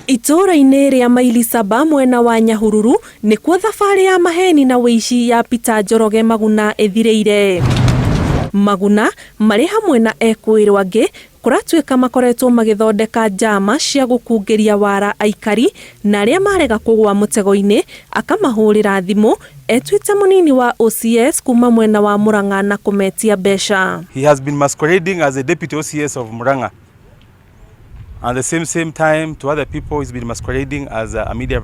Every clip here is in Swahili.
Itũra-inĩ rĩa maili saba mwena wa Nyahururu nĩkuo thabarĩ ya maheni na wĩici ya Njoroge Maguna ĩthirĩire. Maguna marĩ hamwe na ekuirwo angĩ kũratuĩka makoretwo magĩthondeka njama cia gũkungĩria wara aikari na arĩa marega kũgwa mutego-ini akamahũrĩra thimũ etuite munini wa OCS kuma mwena wa Murang'a na kũmetia mbeca. He has been masquerading as a deputy OCS of Murang'a. At the same time, to other people, he's been masquerading as a media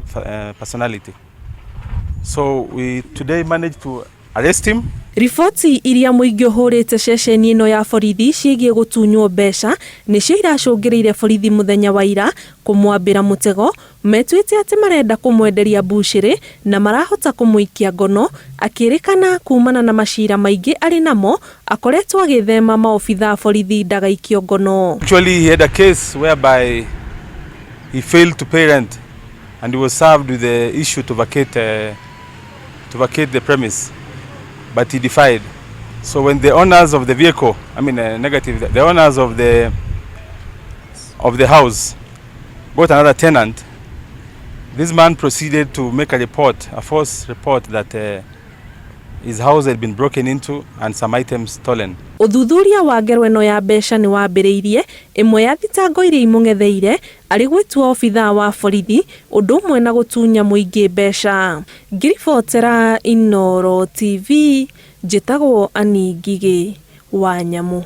personality. So we today managed to arrest him. Riboti iria muingi uhurite ceceni ino ya borithi ciĩgiĩ gũtunywo mbeca nĩcio iracũngĩrĩire borithi muthenya wa ira kũmwambĩra mutego metuĩte atĩ marenda kũmwenderia bucĩrĩ na marahota kũmũikia ngono akĩrĩkana kumana na macira maingĩ arĩ namo akoretwo agĩthema maobithaa borithi ndagaikio ngono. Actually, he had a case whereby he failed to pay rent and he was served with the issue to vacate the premise. But he defied. So when the owners of the vehicle, the owners of the house got another tenant, this man proceeded to make a false report that his house had been broken into and some items stolen. Uthuthuria wa ngero ĩno ya mbeca nĩ wambĩrĩirie, ĩmwe ya thitango iria imũng'etheire arĩ gwitua obithaa wa borithi ũndũ ũmwe na gũtunya muingi mbeca. Ngiribotera Inooro TV, njĩtagwo Ani Ngigĩ wa Nyamu.